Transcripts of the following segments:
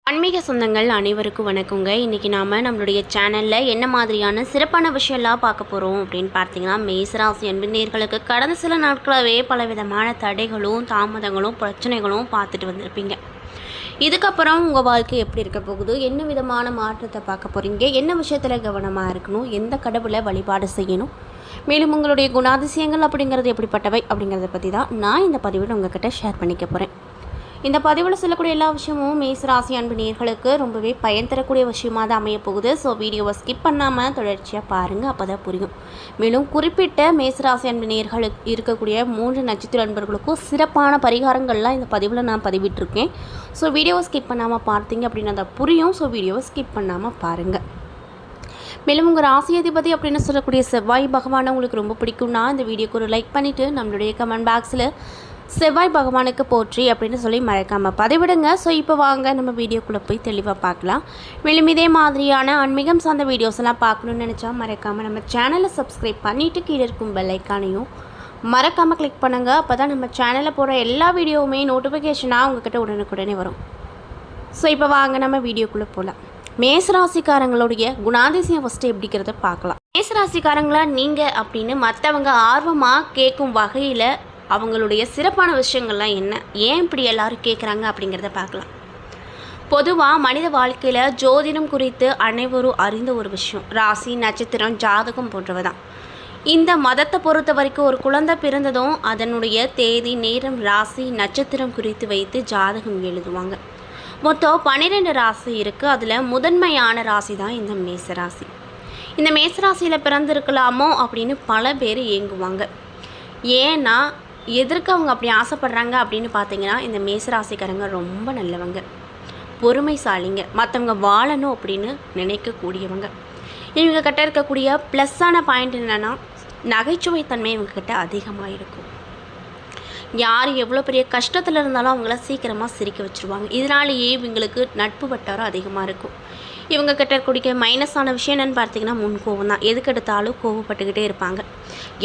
ஆன்மீக சொந்தங்கள் அனைவருக்கும் வணக்கங்க. இன்றைக்கி நாம் நம்மளுடைய சேனலில் என்ன மாதிரியான சிறப்பான விஷயம்லாம் பார்க்க போகிறோம் அப்படின்னு பார்த்தீங்கன்னா, மேசராசி அன்பினர்களுக்கு கடந்த சில நாட்களாகவே பலவிதமான தடைகளும் தாமதங்களும் பிரச்சனைகளும் பார்த்துட்டு வந்திருப்பீங்க. இதுக்கப்புறம் உங்கள் வாழ்க்கை எப்படி இருக்க போகுது, என்ன விதமான மாற்றத்தை பார்க்க போகிறீங்க, என்ன விஷயத்தில் கவனமாக இருக்கணும், எந்த கடவுளை வழிபாடு செய்யணும், மேலும் உங்களுடைய குணாதிசயங்கள் அப்படிங்கிறது எப்படிப்பட்டவை அப்படிங்கிறத பற்றி தான் நான் இந்த பதிவில் உங்கள்கிட்ட ஷேர் பண்ணிக்க போகிறேன். இந்த பதிவில் சொல்லக்கூடிய எல்லா விஷயமும் மேசராசி அன்பு நேயர்களுக்கு ரொம்பவே பயன் தரக்கூடிய விஷயமாக தான் அமைய போகுது. ஸோ வீடியோவை ஸ்கிப் பண்ணாமல் தொடர்ச்சியாக பாருங்கள், அப்போ தான் புரியும். மேலும் குறிப்பிட்ட மேசராசி அன்பு நேயர்களுக்கு இருக்கக்கூடிய 3 நட்சத்திர அன்பர்களுக்கும் சிறப்பான பரிகாரங்கள்லாம் இந்த பதிவில் நான் பதிவிட்டிருக்கேன். ஸோ வீடியோவை ஸ்கிப் பண்ணாமல் பார்த்தீங்க அப்படின்னு அதை புரியும். ஸோ வீடியோவை ஸ்கிப் பண்ணாமல் பாருங்கள். மேலும் உங்கள் ராசி அதிபதி அப்படின்னு சொல்லக்கூடிய செவ்வாய் பகவானை உங்களுக்கு ரொம்ப பிடிக்கும்னா இந்த வீடியோக்கு ஒரு லைக் பண்ணிவிட்டு நம்மளுடைய கமெண்ட் பாக்ஸில் செவ்வாய் பகவானுக்கு போற்றி அப்படின்னு சொல்லி மறக்காமல் பதிவிடுங்க. ஸோ இப்போ வாங்க நம்ம வீடியோக்குள்ளே போய் தெளிவாக பார்க்கலாம். மேலும் இதே மாதிரியான ஆன்மீகம் சார்ந்த வீடியோஸ் எல்லாம் பார்க்கணுன்னு நினச்சா மறக்காமல் நம்ம சேனலை சப்ஸ்கிரைப் பண்ணிவிட்டு கீழே இருக்கும் பெல் ஐக்கானையும் மறக்காமல் கிளிக் பண்ணுங்கள். அப்போ தான் நம்ம சேனலில் போகிற எல்லா வீடியோவுமே நோட்டிஃபிகேஷனாக உங்கள்கிட்ட உடனுக்குடனே வரும். ஸோ இப்போ வாங்க நம்ம வீடியோக்குள்ளே போகலாம். மேசராசிக்காரங்களுடைய குணாதிசயம் ஃபஸ்ட்டு எப்படிங்கிறத பார்க்கலாம். மேசராசிக்காரங்களா நீங்கள் அப்படின்னு மற்றவங்க ஆர்வமாக கேட்கும் வகையில் அவங்களுடைய சிறப்பான விஷயங்கள்லாம் என்ன, ஏன் இப்படி எல்லாரும் கேட்குறாங்க அப்படிங்கிறத பார்க்கலாம். பொதுவாக மனித வாழ்க்கையில் ஜோதிடம் குறித்து அனைவரும் அறிந்த ஒரு விஷயம் ராசி, நட்சத்திரம், ஜாதகம் போன்றவை தான். இந்த மதத்தை பொறுத்த வரைக்கும் ஒரு குழந்தை பிறந்ததும் அதனுடைய தேதி, நேரம், ராசி, நட்சத்திரம் குறித்து வைத்து ஜாதகம் எழுதுவாங்க. மொத்தம் 12 ராசி இருக்குது. அதில் முதன்மையான ராசி தான் இந்த மேசராசி. இந்த மேசராசியில் பிறந்திருக்கலாமோ அப்படின்னு பல பேர் ஏங்குவாங்க. ஏன்னா எதற்கு அவங்க அப்படி ஆசைப்படுறாங்க அப்படின்னு பார்த்தீங்கன்னா, இந்த மேசராசிக்காரங்க ரொம்ப நல்லவங்க, பொறுமைசாலிங்க, மற்றவங்க வாழணும் அப்படின்னு நினைக்கக்கூடியவங்க. இவங்க கிட்ட இருக்கக்கூடிய ப்ளஸ்ஸான பாயிண்ட் என்னென்னா, நகைச்சுவைத்தன்மை இவங்கக்கிட்ட அதிகமாக இருக்கும். யார் எவ்வளோ பெரிய கஷ்டத்தில் இருந்தாலும் அவங்கள சீக்கிரமாக சிரிக்க வச்சுருவாங்க. இதனாலேயே இவங்களுக்கு நட்பு வட்டாரம் அதிகமாக இருக்கும். இவங்க கிட்ட இருக்கக்கூடிய மைனஸான விஷயம் என்னென்னு பார்த்தீங்கன்னா, முன்கோவம் தான். எதுக்கெடுத்தாலும் கோவப்பட்டுக்கிட்டே இருப்பாங்க.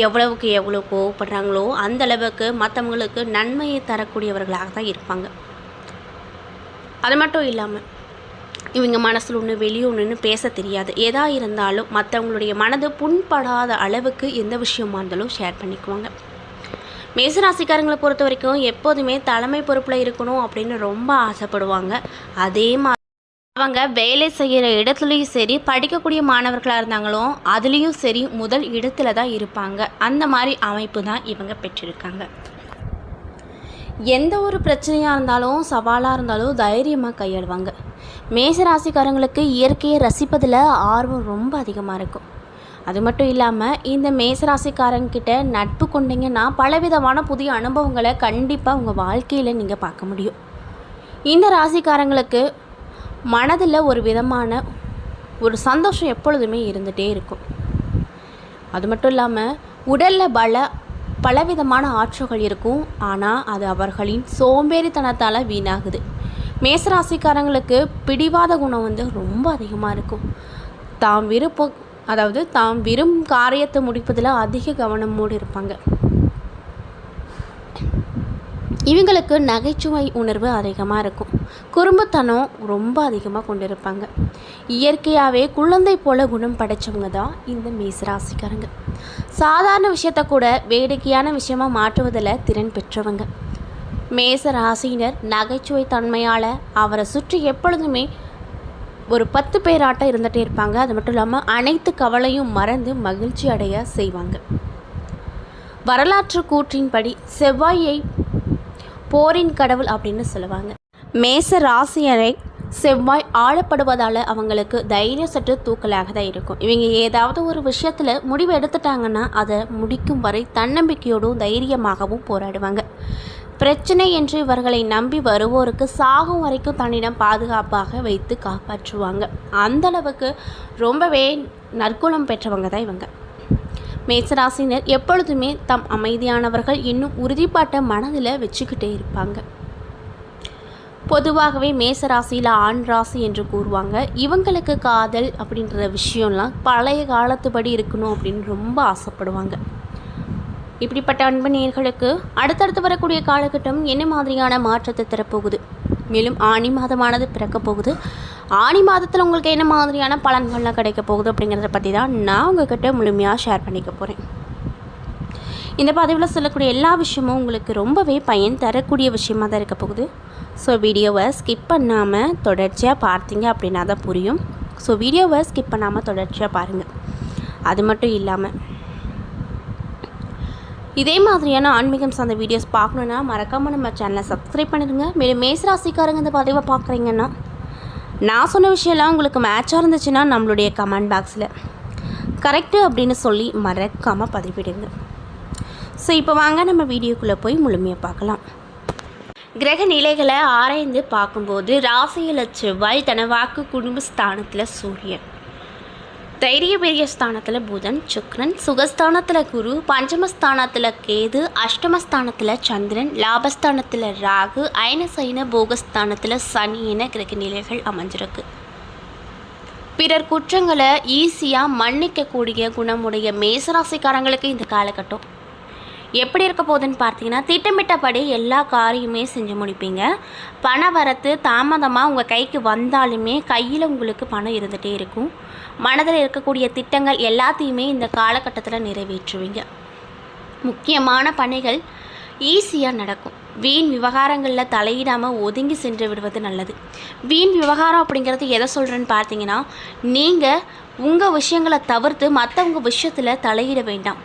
எவ்வளவுக்கு எவ்வளோ கோவப்படுறாங்களோ அந்தளவுக்கு மற்றவங்களுக்கு நன்மையை தரக்கூடியவர்களாக தான் இருப்பாங்க. அது மட்டும் இல்லாமல் இவங்க மனசில் ஒன்று வெளியே ஒன்றுன்னு பேச தெரியாது. எதா இருந்தாலும் மற்றவங்களுடைய மனது புண்படாத அளவுக்கு எந்த விஷயமா இருந்தாலும் ஷேர் பண்ணிக்குவாங்க. மேசராசிக்காரங்களை பொறுத்த வரைக்கும் எப்போதுமே தலைமை பொறுப்பில் இருக்கணும் அப்படின்னு ரொம்ப ஆசைப்படுவாங்க. அதே மாதிரி அவங்க வேலை செய்கிற இடத்துலையும் சரி, படிக்கக்கூடிய மாணவர்களாக இருந்தாங்களும் அதுலேயும் சரி முதல் இடத்துல தான் இருப்பாங்க. அந்த மாதிரி அமைப்பு தான் இவங்க பெற்றிருக்காங்க. எந்த ஒரு பிரச்சனையாக இருந்தாலும் சவாலாக இருந்தாலும் தைரியமாக கையாளுவாங்க. மேசராசிக்காரங்களுக்கு இயற்கையை ரசிப்பதில் ஆர்வம் ரொம்ப அதிகமாக இருக்கும். அது மட்டும் இல்லாமல் இந்த மேசராசிக்காரங்கிட்ட நட்பு கொண்டீங்கன்னா பலவிதமான புதிய அனுபவங்களை கண்டிப்பாக உங்கள் வாழ்க்கையில் நீங்கள் பார்க்க முடியும். இந்த ராசிக்காரங்களுக்கு மனதில் ஒரு விதமான ஒரு சந்தோஷம் எப்பொழுதுமே இருந்துகிட்டே இருக்கும். அது மட்டும் இல்லாமல் உடலில் பலவிதமான ஆற்றல்கள் இருக்கும். ஆனால் அது அவர்களின் சோம்பேறித்தனத்தால் வீணாகுது. மேசராசிக்காரங்களுக்கு பிடிவாத குணம் ரொம்ப அதிகமாக இருக்கும். தாம் விரும்பும் காரியத்தை முடிப்பதில் அதிக கவனமோடு இருப்பாங்க. இவங்களுக்கு நகைச்சுவை உணர்வு அதிகமாக இருக்கும். குறும்புத்தனம் ரொம்ப அதிகமாக கொண்டிருப்பாங்க. இயற்கையாகவே குழந்தை போல குணம் படைத்தவங்க தான் இந்த மேசராசிக்காரங்க. சாதாரண விஷயத்தை கூட வேடிக்கையான விஷயமாக மாற்றுவதில் திறன் பெற்றவங்க. மேசராசினர் நகைச்சுவை தன்மையால் அவரை சுற்றி எப்பொழுதுமே ஒரு 10 பேராட்டம் இருந்துகிட்டே இருப்பாங்க. அது மட்டும் இல்லாமல் அனைத்து கவலையும் மறந்து மகிழ்ச்சி அடைய செய்வாங்க. வரலாற்று கூற்றின்படி செவ்வாயை போரின் கடவுள் அப்படின்னு சொல்லுவாங்க. மேச ராசியரை செவ்வாய் ஆளப்படுவதால் அவங்களுக்கு தைரியம் சற்று தூக்கலாக தான் இருக்கும். இவங்க ஏதாவது ஒரு விஷயத்தில் முடிவு எடுத்துட்டாங்கன்னா அதை முடிக்கும் வரை தன்னம்பிக்கையோடும் தைரியமாகவும் போராடுவாங்க. பிரச்சனை என்று இவர்களை நம்பி வருவோருக்கு சாகும் வரைக்கும் தன்னிடம் பாதுகாப்பாக வைத்து காப்பாற்றுவாங்க. அந்தளவுக்கு ரொம்பவே நற்குணம் பெற்றவங்க தான் இவங்க. மேசராசினர் எப்பொழுதுமே தம் அமைதியானவர்கள் இன்னும் உறுதிப்பாட்டை மனதில் வச்சுக்கிட்டே இருப்பாங்க. பொதுவாகவே மேசராசியில் ஆண் ராசி என்று கூறுவாங்க. இவங்களுக்கு காதல் அப்படின்ற விஷயம்லாம் பழைய காலத்துப்படி இருக்கணும் அப்படின்னு ரொம்ப ஆசைப்படுவாங்க. இப்படிப்பட்ட அன்பு நேயர்களுக்கு அடுத்தடுத்து வரக்கூடிய காலகட்டம் என்ன மாதிரியான மாற்றத்தை தரப்போகுது, மேலும் ஆனி மாதமானது பிறக்க போகுது. ஆனி மாதத்தில் உங்களுக்கு என்ன மாதிரியான பலன்கள்லாம் கிடைக்க போகுது அப்படிங்கிறத பற்றி தான் நான் உங்கள்கிட்ட முழுமையாக ஷேர் பண்ணிக்க போகிறேன். இந்த பதிவில் சொல்லக்கூடிய எல்லா விஷயமும் உங்களுக்கு ரொம்பவே பயன் தரக்கூடிய விஷயமாக தான் இருக்க போகுது. ஸோ வீடியோவை ஸ்கிப் பண்ணாமல் தொடர்ச்சியாக பார்த்தீங்க அப்படின்னா தான் புரியும். ஸோ வீடியோவை ஸ்கிப் பண்ணாமல் தொடர்ச்சியாக பாருங்கள். அது மட்டும் இல்லாமல் இதே மாதிரியான ஆன்மீகம் சார்ந்த வீடியோஸ் பார்க்கணுன்னா மறக்காமல் நம்ம சேனலை சப்ஸ்கிரைப் பண்ணிடுங்க. மேலும் மேசராசிக்காரங்க இந்த பதிவை பார்க்குறீங்கன்னா நான் சொன்ன விஷயம்லாம் உங்களுக்கு மேட்சாக இருந்துச்சுன்னா நம்மளுடைய கமெண்ட் பாக்ஸில் கரெக்டு அப்படின்னு சொல்லி மறக்காமல் பதிவிடுங்க. ஸோ இப்போ வாங்க நம்ம வீடியோக்குள்ளே போய் முழுமையாக பார்க்கலாம். கிரக நிலைகளை ஆராய்ந்து பார்க்கும்போது ராசியில் செவ்வாய், தன வாக்கு குடும்ப ஸ்தானத்தில் சூரியன், தைரிய பெரிய ஸ்தானத்தில் புதன், சுக்ரன், சுகஸ்தானத்தில் குரு, பஞ்சமஸ்தானத்தில் கேது, அஷ்டமஸ்தானத்தில் சந்திரன், லாபஸ்தானத்தில் ராகு, அயனசைன போகஸ்தானத்தில் சனி என கிரக நிலைகள் அமைஞ்சிருக்கு. பிறர் குற்றங்களை ஈஸியாக மன்னிக்கக்கூடிய குணமுடைய மேசராசிக்காரங்களுக்கு இந்த காலகட்டம் எப்படி இருக்க போகுதுன்னு பார்த்தீங்கன்னா, திட்டமிட்டபடி எல்லா காரியமே செஞ்சு முடிப்பீங்க. பண வரத்து தாமதமாக உங்கள் கைக்கு வந்தாலுமே கையில் உங்களுக்கு பணம் இருந்துகிட்டே இருக்கும். மனதில் இருக்கக்கூடிய திட்டங்கள் எல்லாத்தையுமே இந்த காலகட்டத்தில் நிறைவேற்றுவீங்க. முக்கியமான பணிகள் ஈஸியாக நடக்கும். வீண் விவகாரங்களில் தலையிடாமல் ஒதுங்கி சென்று விடுவது நல்லது. வீண் விவகாரம் அப்படிங்கிறது எதை சொல்கிறேன்னு பார்த்தீங்கன்னா, நீங்கள் உங்கள் விஷயங்களை தவிர்த்து மற்றவங்க விஷயத்தில் தலையிட வேண்டாம்.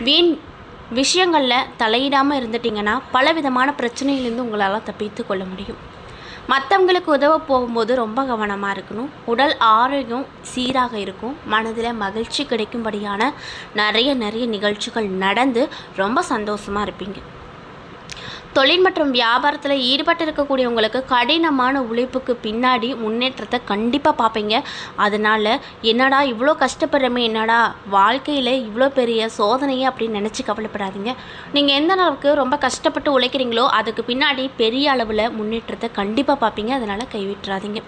வீண் விஷயங்களில் தலையிடாமல் இருந்துட்டிங்கன்னா பலவிதமான பிரச்சனையிலேருந்து உங்களால் தப்பித்து கொள்ள முடியும். மற்றவங்களுக்கு உதவ போகும்போது ரொம்ப கவனமாக இருக்கணும். உடல் ஆரோக்கியம் சீராக இருக்கும். மனதில் மகிழ்ச்சி கிடைக்கும்படியான நிறைய நிகழ்ச்சிகள் நடந்து ரொம்ப சந்தோஷமாக இருப்பீங்க. தொழில் மற்றும் வியாபாரத்தில் ஈடுபட்டு இருக்கக்கூடியவங்களுக்கு கடினமான உழைப்புக்கு பின்னாடி முன்னேற்றத்தை கண்டிப்பாக பார்ப்பீங்க. அதனால் என்னடா இவ்வளோ கஷ்டப்படுறமே, என்னடா வாழ்க்கையில் இவ்வளோ பெரிய சோதனையே அப்படின்னு நினச்சி கவலைப்படாதீங்க. நீங்கள் எந்த அளவுக்கு ரொம்ப கஷ்டப்பட்டு உழைக்கிறீங்களோ அதுக்கு பின்னாடி பெரிய அளவில் முன்னேற்றத்தை கண்டிப்பாக பார்ப்பீங்க. அதனால் கைவிட்டுறாதீங்க.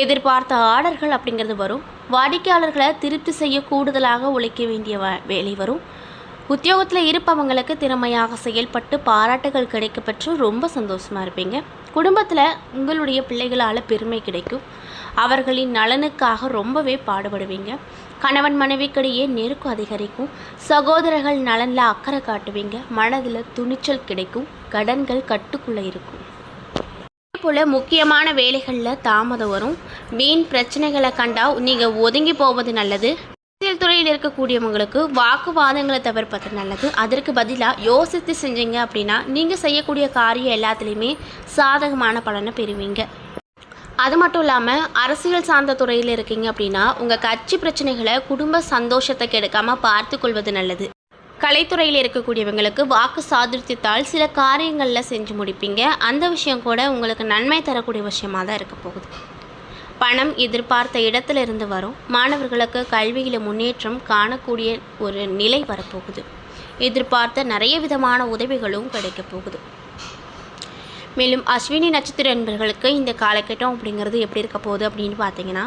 எதிர்பார்த்த ஆர்டர்கள் அப்படிங்கிறது வரும். வாடிக்கையாளர்களை திருப்தி செய்ய கூடுதலாக உழைக்க வேண்டிய வேலை வரும். உத்தியோகத்தில் இருப்பவங்களுக்கு திறமையாக செயல்பட்டு பாராட்டுகள் கிடைக்கப்பெற்று ரொம்ப சந்தோஷமாக இருப்பீங்க. குடும்பத்தில் உங்களுடைய பிள்ளைகளால் பெருமை கிடைக்கும். அவர்களின் நலனுக்காக ரொம்பவே பாடுபடுவீங்க. கணவன் மனைவிக்கிடையே நெருக்கு அதிகரிக்கும். சகோதரர்கள் நலனில் அக்கறை காட்டுவீங்க. மனதில் துணிச்சல் கிடைக்கும். கடன்கள் கட்டுக்குள்ளே இருக்கும். அதேபோல் முக்கியமான வேலைகளில் தாமதம் வரும். வீண் பிரச்சனைகளை கண்டால் நீங்கள் ஒதுங்கி போவது நல்லது. அரசியல் துறையில் இருக்கக்கூடியவங்களுக்கு வாக்குவாதங்களை தவிர்ப்பது நல்லது. அதற்கு பதிலாக யோசித்து செஞ்சீங்க அப்படின்னா நீங்கள் செய்யக்கூடிய காரியம் எல்லாத்துலேயுமே சாதகமான பலனை பெறுவீங்க. அது மட்டும் இல்லாமல் அரசியல் சார்ந்த துறையில் இருக்கீங்க அப்படின்னா உங்கள் கட்சி பிரச்சனைகளை குடும்ப சந்தோஷத்தை கெடுக்காமல் பார்த்து கொள்வது நல்லது. கலைத்துறையில் இருக்கக்கூடியவங்களுக்கு வாக்கு சாதுரியத்தால் சில காரியங்களில் செஞ்சு முடிப்பீங்க. அந்த விஷயம் கூட உங்களுக்கு நன்மை தரக்கூடிய விஷயமாக தான் இருக்க போகுது. பணம் எதிர்பார்த்த இடத்திலிருந்து வரும். மாணவர்களுக்கு கல்வியில் முன்னேற்றம் காணக்கூடிய ஒரு நிலை வரப்போகுது. எதிர்பார்த்த நிறைய விதமான உதவிகளும் கிடைக்க போகுது. மேலும் அஸ்வினி நட்சத்திர என்பவர்களுக்கு இந்த காலகட்டம் அப்படிங்கிறது எப்படி இருக்க போகுது அப்படின்னு பார்த்தீங்கன்னா,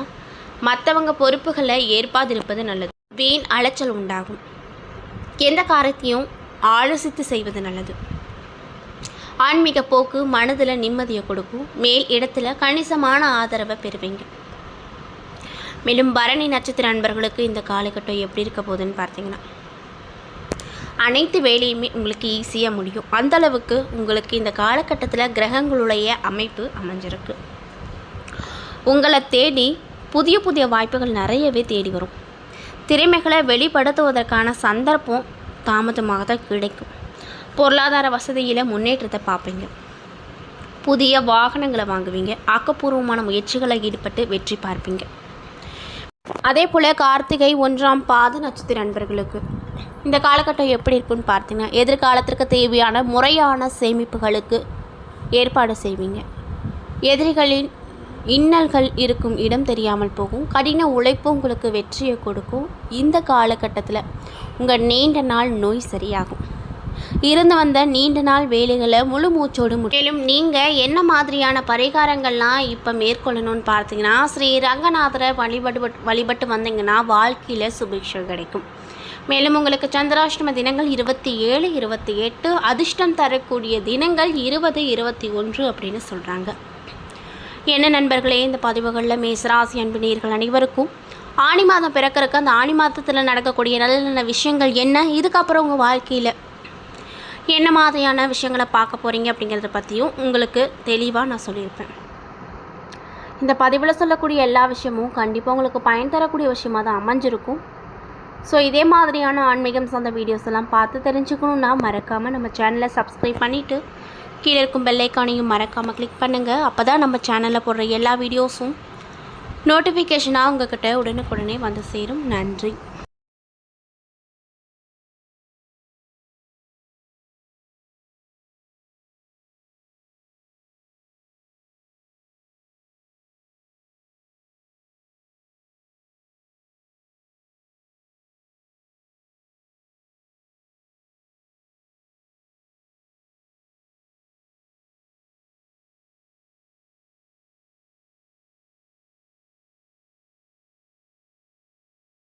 மற்றவங்க பொறுப்புகளை ஏற்பாதிருப்பது நல்லது. வீண் அலைச்சல் உண்டாகும். எந்த காரியத்தையும் ஆலோசித்து செய்வது நல்லது. ஆன்மீக போக்கு மனதில் நிம்மதியை கொடுக்கும். மேல் இடத்துல கணிசமான ஆதரவை பெறுவீங்க. மேலும் பரணி நட்சத்திர நண்பர்களுக்கு இந்த காலகட்டம் எப்படி இருக்க போகுதுன்னு பார்த்தீங்கன்னா, அனைத்து வேலையுமே உங்களுக்கு ஈஸியாக முடியும். அந்தளவுக்கு உங்களுக்கு இந்த காலகட்டத்தில் கிரகங்களுடைய அமைப்பு அமைஞ்சிருக்கு. உங்களை தேடி புதிய வாய்ப்புகள் நிறையவே தேடி வரும். திறமைகளை வெளிப்படுத்துவதற்கான சந்தர்ப்பம் தாமதமாக தான் கிடைக்கும். பொருளாதார வசதியில் முன்னேற்றத்தை பார்ப்பீங்க. புதிய வாகனங்களை வாங்குவீங்க. ஆக்கப்பூர்வமான முயற்சிகளை ஈடுபட்டு வெற்றி பார்ப்பீங்க. அதே போல் கார்த்திகை 1ஆம் பாத நட்சத்திர நண்பர்களுக்கு இந்த காலகட்டம் எப்படி இருக்குன்னு பார்த்தீங்கன்னா, எதிர்காலத்திற்கு தேவையான முறையான சேமிப்புகளுக்கு ஏற்பாடு செய்வீங்க. எதிரிகளின் இன்னல்கள் இருக்கும் இடம் தெரியாமல் போகும். கடின உழைப்பு உங்களுக்கு வெற்றியை கொடுக்கும். இந்த காலகட்டத்தில் உங்கள் நீண்ட நாள் நோய் சரியாகும். இருந்து வந்த நீண்ட நாள் வேலைகளை முழு மூச்சோடு மேலும் நீங்கள் என்ன மாதிரியான பரிகாரங்கள்லாம் இப்போ மேற்கொள்ளணும்னு பார்த்தீங்கன்னா, ஸ்ரீ ரங்கநாதரை வழிபட்டு வந்தீங்கன்னா வாழ்க்கையில் சுபிக்ஷம் கிடைக்கும். மேலும் உங்களுக்கு சந்திராஷ்டம தினங்கள் 27, 28, அதிர்ஷ்டம் தரக்கூடிய தினங்கள் 20, 21 அப்படின்னு சொல்கிறாங்க. என்ன நண்பர்களே, இந்த பதிவுகளில் மேசராசி அன்பினர்கள் அனைவருக்கும் ஆணி மாதம் பிறக்கிறதுக்கு அந்த ஆணி மாதத்தில் நடக்கக்கூடிய நல்ல நல்ல விஷயங்கள் என்ன, இதுக்கப்புறம் உங்கள் வாழ்க்கையில் என்ன மாதிரியான விஷயங்களை பார்க்க போகிறீங்க அப்படிங்கிறத பற்றியும் உங்களுக்கு தெளிவாக நான் சொல்லியிருப்பேன். இந்த பதிவில் சொல்லக்கூடிய எல்லா விஷயமும் கண்டிப்பாக உங்களுக்கு பயன் தரக்கூடிய விஷயமாக தான் அமைஞ்சிருக்கும். ஸோ இதே மாதிரியான ஆன்மீகம் சார்ந்த வீடியோஸ் எல்லாம் பார்த்து தெரிஞ்சுக்கணுன்னா மறக்காமல் நம்ம சேனலை சப்ஸ்கிரைப் பண்ணிவிட்டு கீழே இருக்கும் பெல் ஐக்கானையும் மறக்காமல் கிளிக் பண்ணுங்கள். அப்போ தான் நம்ம சேனலில் போடுற எல்லா வீடியோஸும் நோட்டிஃபிகேஷனாக உங்கள்கிட்ட உடனுக்குடனே வந்து சேரும். நன்றி.